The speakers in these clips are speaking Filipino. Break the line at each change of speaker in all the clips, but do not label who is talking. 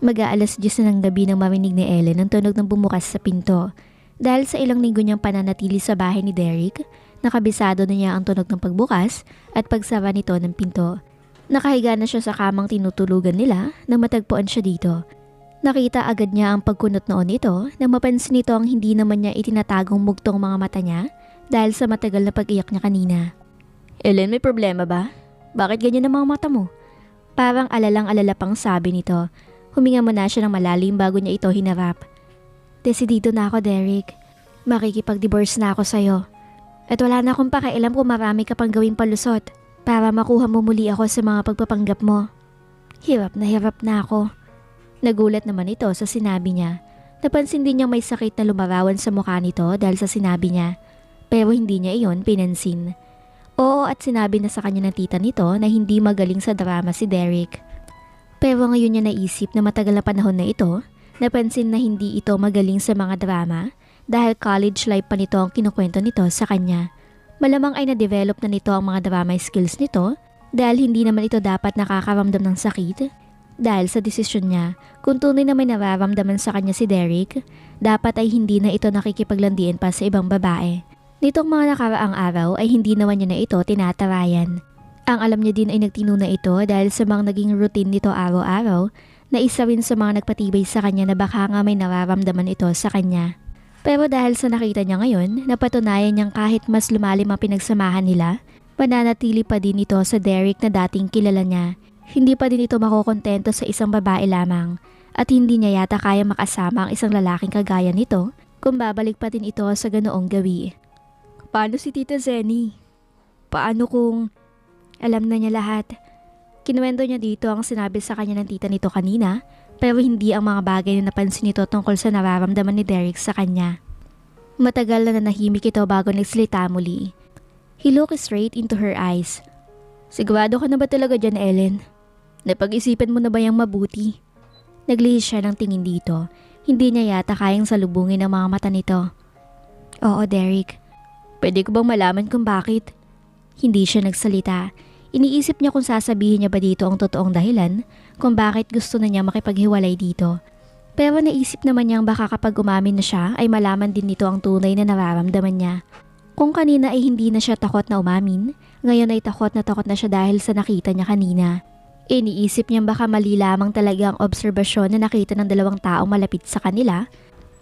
Mag-aalas 10 na ng gabi nang marinig ni Ellen ang tunog ng bumukas sa pinto. Dahil sa ilang linggo niyang pananatili sa bahay ni Derek, nakabisado na niya ang tunog ng pagbukas at pagsara nito ng pinto. Nakahiga na siya sa kamang tinutulugan nila nang matagpuan siya dito. Nakita agad niya ang pagkunot noon nito nang mapansin nito ang hindi naman niya itinatagong mugtong mga mata niya dahil sa matagal na pag-iyak niya kanina. "Ellen, may problema ba? Bakit ganyan ang mga mata mo?" Parang alalang-alala pang sabi nito. Huminga muna siya ng malalim bago niya ito hinarap. "Desidido na ako, Derek. Makikipag-divorce na ako sa'yo. At wala na akong pakialam kung marami ka pang gawing palusot para makuha mo muli ako sa mga pagpapanggap mo." Hirap na ako. Nagulat naman ito sa sinabi niya. Napansin din niyang may sakit na lumarawan sa mukha nito dahil sa sinabi niya. Pero hindi niya iyon pinansin. Oo, at sinabi na sa kanya ng tita nito na hindi magaling sa drama si Derek. Pero ngayon niya naisip na matagal na panahon na ito, napansin na hindi ito magaling sa mga drama dahil college life pa nito ang kinukwento nito sa kanya. Malamang ay na-develop na nito ang mga drama skills nito dahil hindi naman ito dapat nakakaramdam ng sakit. Dahil sa desisyon niya, kung tunay na may nararamdaman sa kanya si Derek, dapat ay hindi na ito nakikipaglandian pa sa ibang babae. Nitong mga nakaraang araw ay hindi naman niya na ito tinatarayan. Ang alam niya din ay nagtino na ito dahil sa mga naging routine nito araw-araw na isa rin sa mga nagpatibay sa kanya na baka nga may nararamdaman ito sa kanya. Pero dahil sa nakita niya ngayon, napatunayan niyang kahit mas lumalim ang pinagsamahan nila, mananatili pa din ito sa Derek na dating kilala niya. Hindi pa din ito makokontento sa isang babae lamang at hindi niya yata kaya makasama ang isang lalaking kagaya nito kung babalik pa din ito sa ganoong gawi. Paano si Tita Zenny? Paano kung... Alam na niya lahat. Kinuwento niya dito ang sinabi sa kanya ng tita nito kanina pero hindi ang mga bagay na napansin nito tungkol sa nararamdaman ni Derek sa kanya. Matagal na nanahimik ito bago nagsalita muli. He looked straight into her eyes. "Sigurado ka na ba talaga dyan, Ellen? Napag-isipan mo na ba yung mabuti?" Naglihis siya ng tingin dito. Hindi niya yata kayang salubungin ang mga mata nito. "Oo, Derek. Pwede ko bang malaman kung bakit?" Hindi siya nagsalita. Iniisip niya kung sasabihin niya ba dito ang totoong dahilan kung bakit gusto na niya makipaghiwalay dito. Pero naisip naman niyang baka kapag umamin na siya ay malaman din nito ang tunay na nararamdaman niya. Kung kanina ay hindi na siya takot na umamin, ngayon ay takot na siya dahil sa nakita niya kanina. Iniisip niyang baka mali lamang talaga ang obserbasyon na nakita ng dalawang taong malapit sa kanila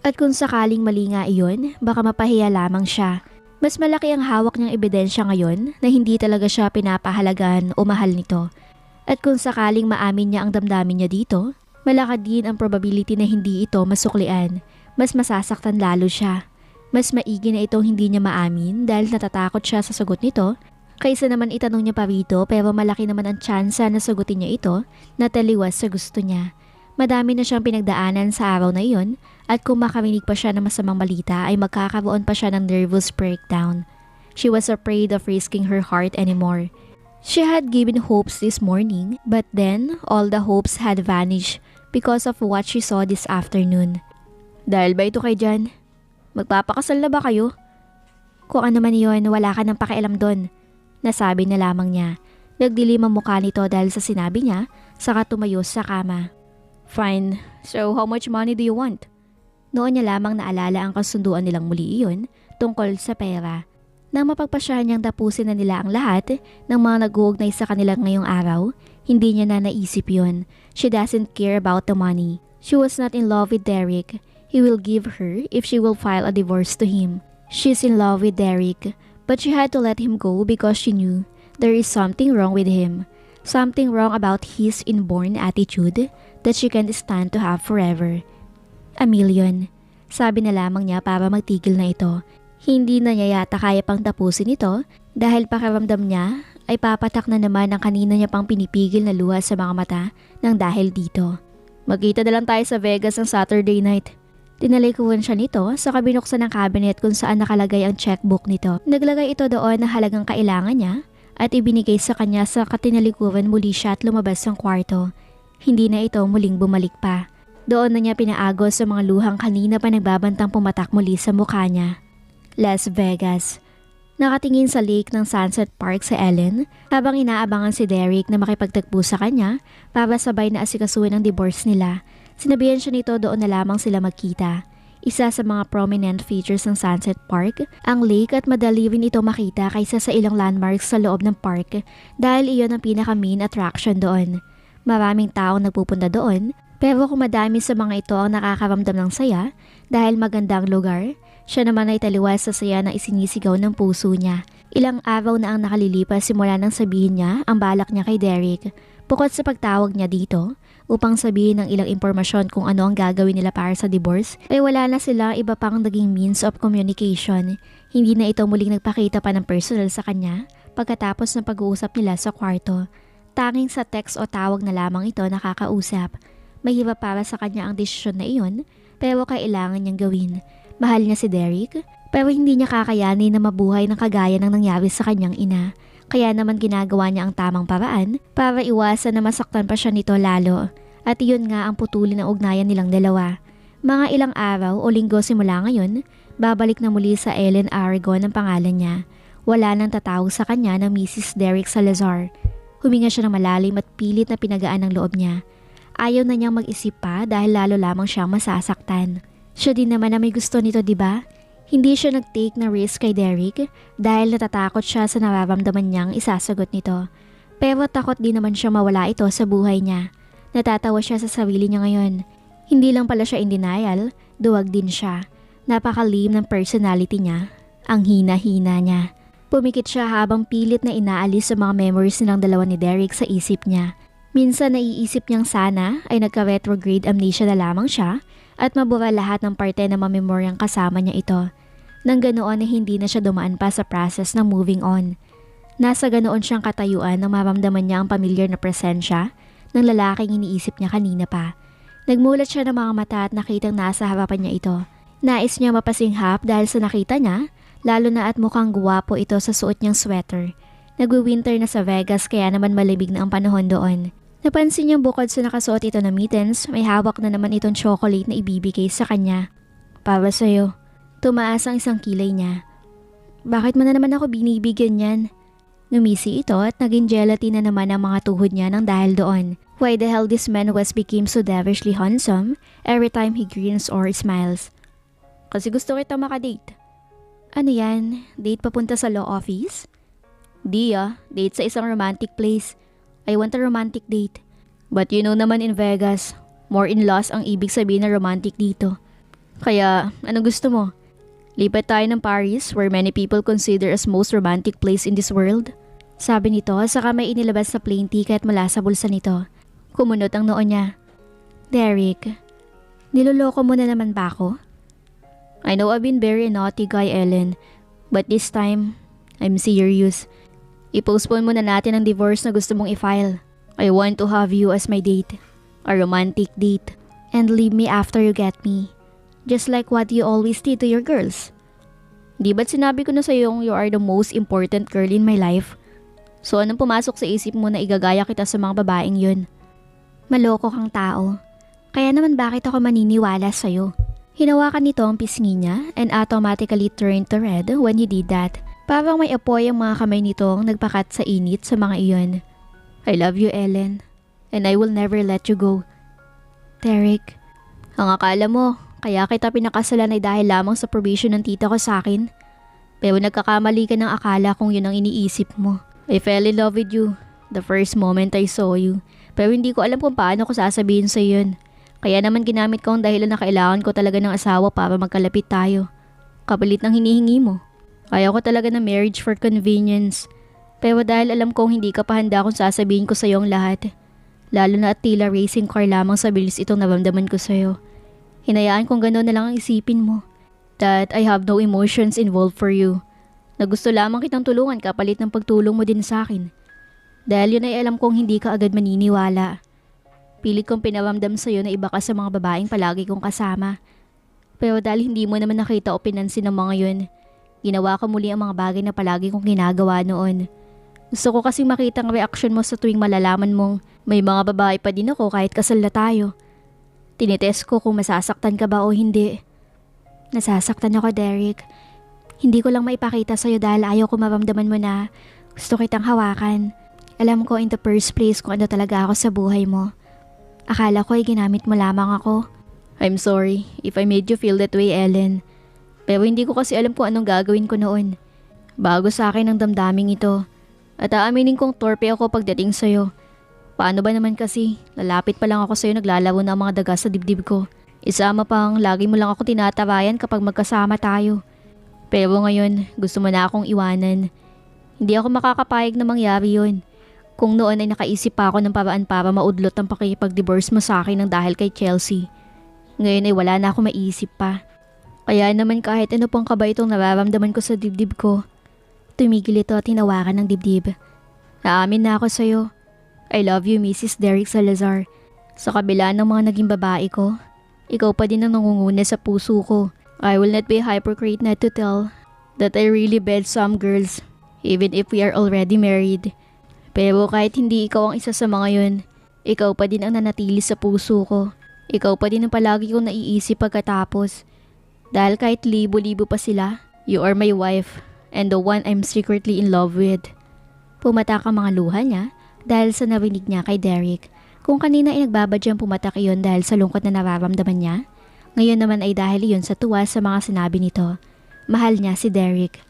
at kung sakaling mali nga iyon, baka mapahiya lamang siya. Mas malaki ang hawak niyang ebidensya ngayon na hindi talaga siya pinapahalagan o mahal nito. At kung sakaling maamin niya ang damdamin niya dito, malaki din ang probability na hindi ito masuklian. Mas masasaktan lalo siya. Mas maigi na itong hindi niya maamin dahil natatakot siya sa sagot nito, kaysa naman itanong niya pa rito pero malaki naman ang tsansa na sagutin niya ito na taliwas sa gusto niya. Madami na siyang pinagdaanan sa araw na iyon at kung makarinig pa siya ng masamang balita ay magkakaroon pa siya ng nervous breakdown. She was afraid of risking her heart anymore. She had given hopes this morning but then all the hopes had vanished because of what she saw this afternoon. "Dahil ba ito kay Jan? Magpapakasal na ba kayo?" "Kung ano man yun, wala ka ng pakialam doon," nasabi na lamang niya. Nagdilim ang mukha nito dahil sa sinabi niya, saka tumayo sa kama. "Fine. So how much money do you want?" Noon niya lamang naalala ang kasunduan nilang muli iyon tungkol sa pera. Nang mapagpasyahan niyang tapusin na nila ang lahat ng mga nag-uugnay sa kanila ngayong araw, hindi niya na naisip yun. She doesn't care about the money. She was not in love with Derek. He will give her if she will file a divorce to him. She's in love with Derek, but she had to let him go because she knew there is something wrong with him. Something wrong about his inborn attitude that she can't stand to have forever. "A million," sabi na lamang niya para magtigil na ito. Hindi na niya yata kaya pang tapusin ito dahil pakiramdam niya ay papatak na naman ang kanina niya pang pinipigil na luha sa mga mata ng dahil dito. "Magkita na lang tayo sa Vegas ng Saturday night." Tinalikuran siya nito sa kabinuksan ng cabinet kung saan nakalagay ang checkbook nito. Naglagay ito doon na halagang kailangan niya at ibinigay sa kanya sa katinalikuran muli siya at lumabas ng kwarto. Hindi na ito muling bumalik pa. Doon na niya pinaagos sa mga luhang kanina pa nagbabantang pumatak muli sa mukha niya. Las Vegas. Nakatingin sa lake ng Sunset Park si Ellen habang inaabangan si Derek na makipagtagpo sa kanya para sabay na asikasuhin ang divorce nila. Sinabihan siya nito doon na lamang sila magkita. Isa sa mga prominent features ng Sunset Park, ang lake at madali rin ito makita kaysa sa ilang landmarks sa loob ng park dahil iyon ang pinaka-main attraction doon. Maraming taong nagpupunta doon pero kung madami sa mga ito ang nakakaramdam ng saya dahil magandang lugar, siya naman ay taliwas sa saya na isinisigaw ng puso niya. Ilang araw na ang nakalilipas simula nang sabihin niya ang balak niya kay Derek. Bukod sa pagtawag niya dito upang sabihin ng ilang impormasyon kung ano ang gagawin nila para sa divorce, ay wala na sila iba pang naging means of communication. Hindi na ito muling nagpakita pa ng personal sa kanya pagkatapos ng pag-uusap nila sa kwarto. Tanging sa text o tawag na lamang ito nakakausap. Mahirap para sa kanya ang desisyon na iyon pero kailangan niyang gawin. Mahal niya si Derek pero hindi niya kakayanin na mabuhay ng kagaya ng nangyari sa kanyang ina. Kaya naman ginagawa niya ang tamang paraan para iwasan na masaktan pa siya nito lalo. At iyon nga ang putulin ng ugnayan nilang dalawa. Mga ilang araw o linggo simula ngayon, babalik na muli sa Ellen Aragon ang pangalan niya. Wala nang tatawag sa kanya na Mrs. Derek Salazar. Huminga siya ng malalim at pilit na pinagaan ng loob niya. Ayaw na niyang mag-isip pa dahil lalo lamang siyang masasaktan. Siya din naman na may gusto nito, diba? Hindi siya nag-take na risk kay Derek dahil natatakot siya sa nararamdaman niyang isasagot nito. Pero takot din naman siya mawala ito sa buhay niya. Natatawa siya sa sarili niya ngayon. Hindi lang pala siya in denial, duwag din siya. Napakalim ng personality niya. Ang hina-hina niya. Pumikit siya habang pilit na inaalis sa mga memories nilang dalawa ni Derek sa isip niya. Minsan naiisip niyang sana ay nagka-retrograde amnesia na lamang siya at mabura lahat ng parte na mamemoryang kasama niya ito. Nang ganoon ay hindi na siya dumaan pa sa process ng moving on. Nasa ganoon siyang katayuan nang maramdaman niya ang familiar na presensya ng lalaking iniisip niya kanina pa. Nagmulat siya ng mga mata at nakitang nasa harapan niya ito. Nais niya mapasinghap dahil sa nakita niya, lalo na at mukhang guwapo ito sa suot niyang sweater. Nagwi-winter na sa Vegas kaya naman malamig na ang panahon doon. Napansin niyang bukod sa nakasuot ito na mittens, may hawak na naman itong chocolate na ibibigay sa kanya. Para sa'yo. Tumaas ang isang kilay niya. Bakit mo na naman ako binibigyan yan? Ngumisi ito at naging gelatin na naman ang mga tuhod niya nang dahil doon. Why the hell this man was became so devilishly handsome every time he grins or smiles? Kasi gusto kita makadate. Ano yan? Date papunta sa law office? Di date sa isang romantic place. I want a romantic date. But you know naman in Vegas, more in-laws ang ibig sabihin na romantic dito. Kaya, anong gusto mo? Lipat tayo ng Paris where many people consider as most romantic place in this world. Sabi nito saka may inilabas sa plane ticket mula sa bulsa nito. Kumunot ang noo niya. Derek, niloloko mo na naman ba ako? I know I've been very naughty guy, Ellen. But this time, I'm serious. I-postpone mo na natin ang divorce na gusto mong i-file. I want to have you as my date. A romantic date. And leave me after you get me. Just like what you always did to your girls. Di ba't sinabi ko na sa'yo you are the most important girl in my life? So anong pumasok sa isip mo na igagaya kita sa mga babaeng yun? Maloko kang tao. Kaya naman bakit ako maniniwala sa'yo? Hinawakan nito ang pisngi niya and automatically turned to red when he did that. Parang may apoy ang mga kamay nitong nagpakat sa init sa mga iyon. I love you, Ellen. And I will never let you go. Derek, ang akala mo, kaya kita pinakasalan ay dahil lamang sa probation ng tita ko sa akin. Pero nagkakamali ka ng akala kung yun ang iniisip mo. I fell in love with you the first moment I saw you. Pero hindi ko alam kung paano ko sasabihin sa yun. Kaya naman ginamit ko ang dahilan na kailangan ko talaga ng asawa para magkalapit tayo. Kapalit ng hinihingi mo. Ayaw ko talaga ng marriage for convenience. Pero dahil alam kong hindi ka pa handa kung sasabihin ko sa iyo ang lahat. Lalo na at tila racing car lamang sa bilis itong naramdaman ko sa iyo. Hinayaan kong gano'n na lang ang isipin mo. That I have no emotions involved for you. Na gusto lamang kitang tulungan kapalit ng pagtulong mo din sa akin. Dahil yun ay alam kong hindi ka agad maniniwala. Pilit kong pinaramdam sa iyo na iba ka sa mga babaeng palagi kong kasama. Pero dahil hindi mo naman nakita o pinansin ng mga yun, ginawa ko muli ang mga bagay na palagi kong ginagawa noon. Gusto ko kasing makita ang reaksyon mo sa tuwing malalaman mong may mga babae pa din ako kahit kasal na tayo. Tinitest ko kung masasaktan ka ba o hindi. Nasasaktan ako, Derek. Hindi ko lang maipakita sa'yo dahil ayaw ko maramdaman mo na gusto kitang hawakan. Alam ko in the first place kung ano talaga ako sa buhay mo. Akala ko ay ginamit mo lamang ako. I'm sorry if I made you feel that way, Ellen. Pero hindi ko kasi alam kung anong gagawin ko noon. Bago sa akin ang damdaming ito. At aaminin kong torpe ako pagdating sa'yo. Paano ba naman kasi? Lalapit pa lang ako sa'yo, naglalaro na ang mga daga sa dibdib ko. Isama pang lagi mo lang ako tinatawayan kapag magkasama tayo. Pero ngayon, gusto mo na akong iwanan. Hindi ako makakapayag na mangyari yun. Kung noon ay nakaisip pa ako ng paraan para maudlot ang pakikipag-divorce mo sa akin ng dahil kay Chelsea. Ngayon ay wala na ako maisip pa. Kaya naman kahit ano pang kaba itong nararamdaman ko sa dibdib ko. Tumigil ito at hinawakan ng dibdib. Naamin na ako sa'yo. I love you, Mrs. Derek Salazar. Sa kabila ng mga naging babae ko, ikaw pa din ang nangunguna sa puso ko. I will not be a hypocrite not to tell that I really bed some girls, even if we are already married. Pero kahit hindi ikaw ang isa sa mga yun, ikaw pa din ang nanatili sa puso ko. Ikaw pa din ang palagi kong naiisip pagkatapos. Dahil kahit libo-libo pa sila, you are my wife and the one I'm secretly in love with. Pumatak ang mga luha niya dahil sa narinig niya kay Derek. Kung kanina ay nagbabadyang pumatak iyon dahil sa lungkot na nararamdaman niya, ngayon naman ay dahil iyon sa tuwa sa mga sinabi nito. Mahal niya si Derek.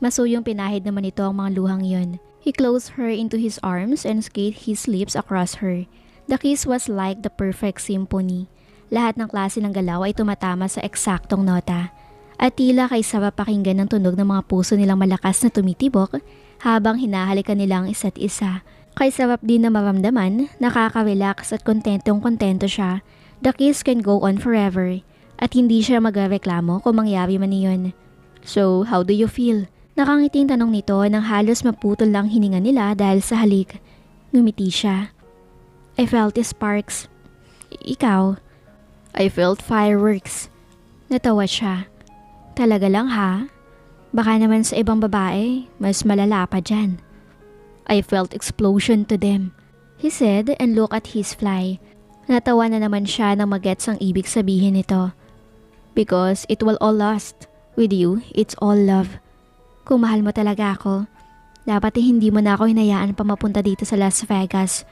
Masuyong pinahid naman ito ang mga luhang iyon. He closed her into his arms and skate his lips across her. The kiss was like the perfect symphony. Lahat ng klase ng galaw ay tumatama sa eksaktong nota. At tila kay sarap pakinggan ng tunog ng mga puso nilang malakas na tumitibok habang hinahalikan nila ang isa't isa. Kay sarap din na maramdaman, nakaka-relax at kontentong-kontento siya. The kiss can go on forever at hindi siya magreklamo kung mangyari man iyon. So, how do you feel? Nakangiting tanong nito nang halos maputol lang hininga nila dahil sa halik. Ngumiti siya. I felt sparks. Ikaw? I felt fireworks. Natawa siya. Talaga lang ha? Baka naman sa ibang babae, mas malala pa dyan. I felt explosion to them, he said and looked at his fly. Natawa na naman siya nang magets ang ibig sabihin nito. Because it will all last. With you, it's all love. Kung mahal mo talaga ako, dapat hindi mo na ako hinayaan pa mapunta dito sa Las Vegas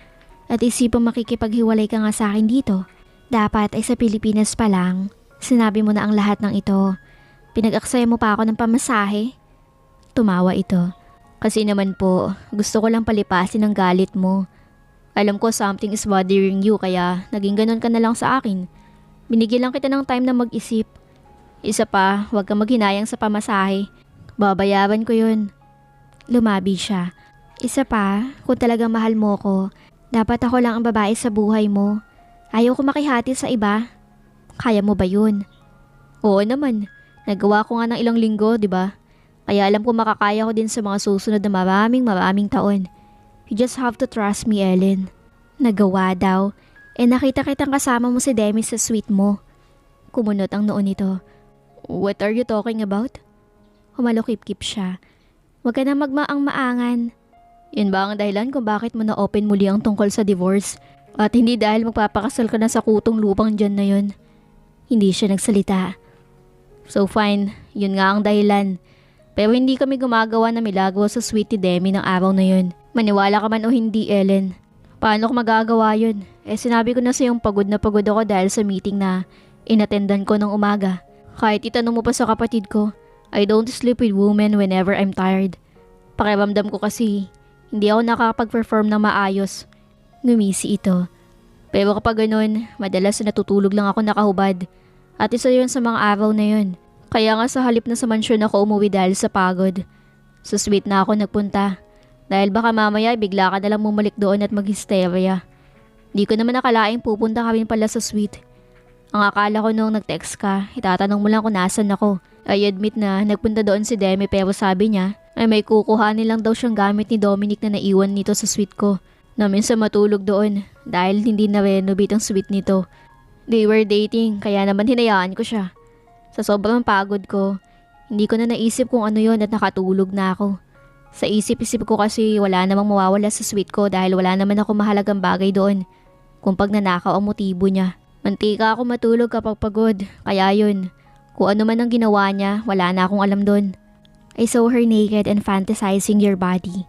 at isipang makikipaghiwalay ka nga sa akin dito. Dapat ay sa Pilipinas pa lang, sinabi mo na ang lahat ng ito. Pinag-aksaya mo pa ako ng pamasahe. Tumawa ito. Kasi naman po, gusto ko lang palipasin ang galit mo. Alam ko something is bothering you kaya naging ganun ka na lang sa akin. Binigyan lang kita ng time na mag-isip. Isa pa, huwag kang maghinayang sa pamasahe. Babayaran ko yun. Lumabi siya. Isa pa, kung talagang mahal mo ko, dapat ako lang ang babae sa buhay mo. Ayaw ko makihati sa iba. Kaya mo ba yun? Oo naman. Nagawa ko nga ng ilang linggo, di ba? Kaya alam ko makakaya ko din sa mga susunod na maraming taon. You just have to trust me, Ellen. Nagawa daw. Nakita kitang kasama mo si Demi sa suite mo. Kumunot ang noon nito. What are you talking about? Humalukip-kip siya. Huwag ka na magmaang-maangan. Yun ba ang dahilan kung bakit mo na-open muli ang tungkol sa divorce? At hindi dahil magpapakasal ka na sa kutong lupang dyan na yun. Hindi siya nagsalita. So fine, yun nga ang dahilan. Pero hindi kami gumagawa na milagro sa suite ni Demi ng araw na yun. Maniwala ka man o hindi, Ellen. Paano ko magagawa yun? Sinabi ko na sa yung pagod na pagod ako dahil sa meeting na inattendan ko ng umaga. Kahit itanong mo pa sa kapatid ko, I don't sleep with women whenever I'm tired. Pakiramdam ko kasi hindi ako nakakapag-perform ng maayos. Ngumisi ito. Pero kapag ganun, madalas natutulog lang ako nakahubad. At isa yun sa mga araw na yun. Kaya nga sa halip na sa mansyon ako umuwi dahil sa pagod. Sa suite na ako nagpunta. Dahil baka mamaya bigla ka nalang bumalik doon at mag-hysteria. Di ko naman nakalaing pupunta ka rin pala sa suite. Ang akala ko nung nag-text ka, itatanong mo lang kung nasan ako. I admit na nagpunta doon si Demi pero sabi niya ay may kukuhanin lang daw siyang gamit ni Dominic na naiwan nito sa suite ko. Na minsan matulog doon dahil hindi na-renovate ang suite nito. They were dating kaya naman hinayaan ko siya. Sa sobrang pagod ko, hindi ko na naisip kung ano yon at nakatulog na ako. Sa isip-isip ko kasi wala namang mawawala sa suite ko dahil wala naman ako mahalagang bagay doon. Kung pag nanakaw ang motibo niya. Mantika ako matulog kapag pagod, kaya yun. Kung ano man ang ginawa niya, wala na akong alam doon. I saw her naked and fantasizing your body.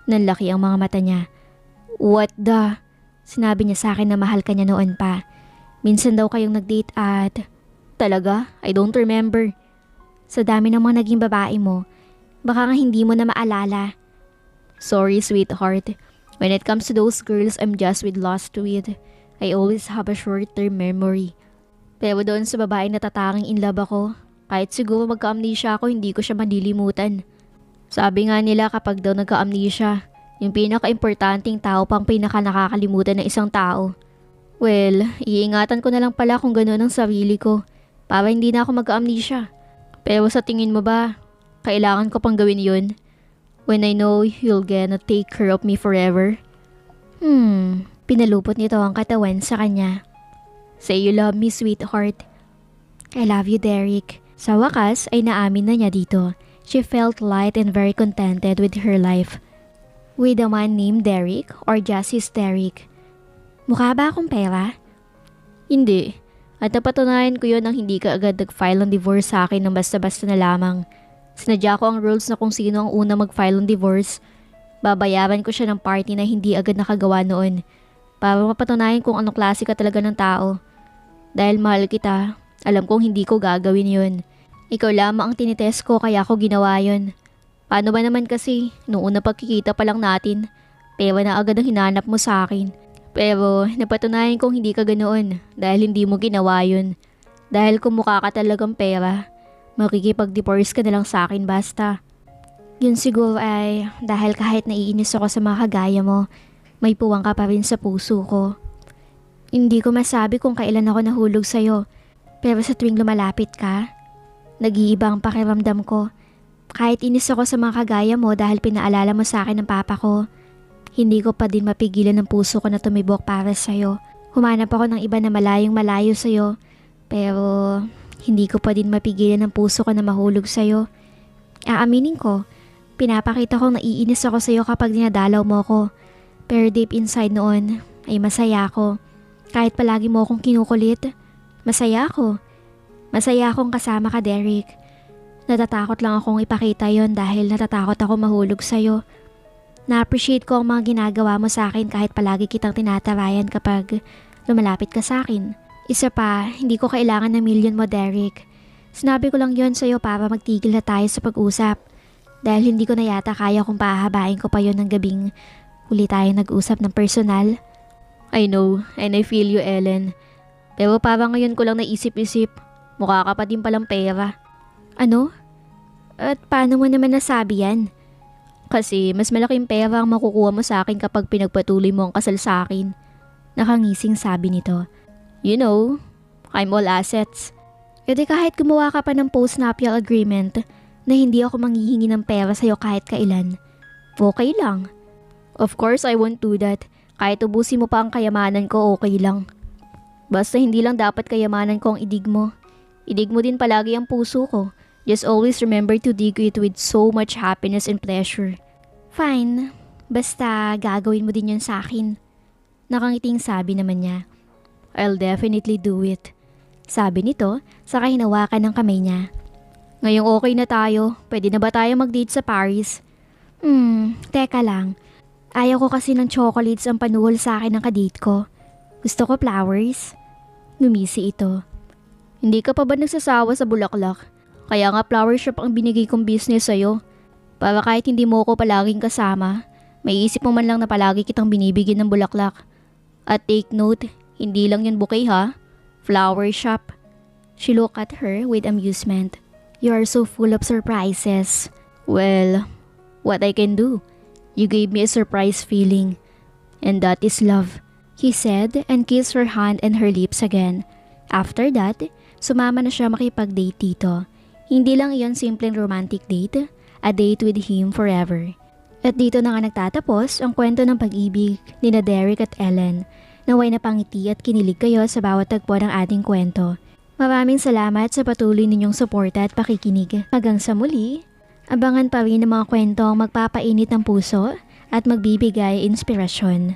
Nanlaki ang mga mata niya. What the? Sinabi niya sa akin na mahal ka niya noon pa. Minsan daw kayong nag-date at... Talaga? I don't remember. Sa dami ng mga naging babae mo, baka nga hindi mo na maalala. Sorry, sweetheart. When it comes to those girls I'm just lost with, I always have a short-term memory. Pero doon sa babae na tatanging in love ako, kahit siguro magka-amnesia ako, hindi ko siya malilimutan. Sabi nga nila kapag daw nagka-amnesia, yung pinaka-importanting tao pang pinaka-nakakalimutan ng isang tao. Well, iingatan ko na lang pala kung gano'n ang sarili ko para hindi na ako magka-amnesia. Pero sa tingin mo ba, kailangan ko pang gawin yun? When I know you'll gonna take care of me forever? Pinalupot nito ang katawan sa kanya. Say you love me, sweetheart. I love you, Derek. Sa wakas ay naamin na niya dito. She felt light and very contented with her life. With a man named Derek or just his Derek? Mukha ba akong pera? Hindi. At napatunayan ko yun nang hindi ka agad nag-file ng divorce sa akin ng basta-basta na lamang. Sinadya ko ang rules na kung sino ang una mag-file ng divorce. Babayaran ko siya ng party na hindi agad nakagawa noon para mapatunayan kung anong klase ka talaga ng tao. Dahil mahal kita, alam kong hindi ko gagawin yun. Ikaw lamang ang tinitest ko kaya ako ginawa yun. Paano ba naman kasi, nung una pagkikita pa lang natin, pera na agad ang hinanap mo sa akin. Pero napatunayan kong hindi ka ganoon dahil hindi mo ginawa yun. Dahil kung mukha ka talagang pera, makikipag-divorce ka na lang sa akin basta. Yun siguro ay dahil kahit naiinis ako sa mga kagaya mo, may puwang ka pa rin sa puso ko. Hindi ko masabi kung kailan ako nahulog sa'yo, pero sa tuwing lumalapit ka, nag-iiba ang pakiramdam ko. Kahit inis ako sa mga kagaya mo dahil pinaalala mo sa akin ng papa ko, hindi ko pa din mapigilan ng puso ko na tumibok para sa'yo. Humanap ako ng iba na malayong malayo sa'yo, pero hindi ko pa din mapigilan ng puso ko na mahulog sa'yo. Aaminin ko, pinapakita kong naiinis ako sa'yo kapag dinadalaw mo ko. Pero deep inside noon ay masaya ako. Kahit palagi mo akong kinukulit, masaya ako. Masaya akong kasama ka, Derek. Natatakot lang akong ipakita yon dahil natatakot ako mahulog sa'yo. Na-appreciate ko ang mga ginagawa mo sa akin kahit palagi kitang tinatarayan kapag lumalapit ka sa akin. Isa pa, hindi ko kailangan ng milyon mo, Derek. Sinabi ko lang yon sa'yo para magtigil na tayo sa pag-usap. Dahil hindi ko na yata kaya kung pahabain ko pa yon ng gabing huli tayo nag-usap ng personal. I know, and I feel you, Ellen. Pero parang ngayon ko lang naisip-isip, mukha ka pa din palang pera. Ano? At paano mo naman nasabi yan? Kasi mas malaking pera ang makukuha mo sa akin kapag pinagpatuloy mo ang kasal sa akin. Nakangising sabi nito. You know, I'm all assets. Kasi kahit gumawa ka pa ng post-nuptial agreement na hindi ako manghihingi ng pera sa'yo kahit kailan, okay lang. Of course, I won't do that. Kahit ubusin mo pa ang kayamanan ko, okay lang. Basta hindi lang dapat kayamanan ko ang idig mo. Idig mo din palagi ang puso ko. Just always remember to dig it with so much happiness and pleasure. Fine. Basta gagawin mo din yun sa akin. Nakangiting sabi naman niya. I'll definitely do it. Sabi nito, saka hinawakan ng kamay niya. Ngayong okay na tayo, pwede na ba tayo mag-date sa Paris? Teka lang. Ayaw ko kasi ng chocolates ang panuhol sa akin ng kadate ko. Gusto ko flowers. Ngumisi ito. Hindi ka pa ba nagsasawa sa bulaklak? Kaya nga flower shop ang binigay kong business sa'yo. Para kahit hindi mo ko palaging kasama, may isip mo man lang na palagi kitang binibigyan ng bulaklak. At take note, hindi lang yun bouquet ha. Flower shop. She looked at her with amusement. You are so full of surprises. Well, what I can do? You gave me a surprise feeling. And that is love. He said and kissed her hand and her lips again. After that, sumama na siya makipag-date dito. Hindi lang iyon simpleng romantic date, a date with him forever. At dito na nga nagtatapos ang kwento ng pag-ibig ni na Derek at Ellen. Naway napangiti at kinilig kayo sa bawat tagpo ng ating kwento. Maraming salamat sa patuloy ninyong suporta at pakikinig. Hanggang sa muli, abangan pa rin ang mga kwento ang magpapainit ng puso at magbibigay inspirasyon.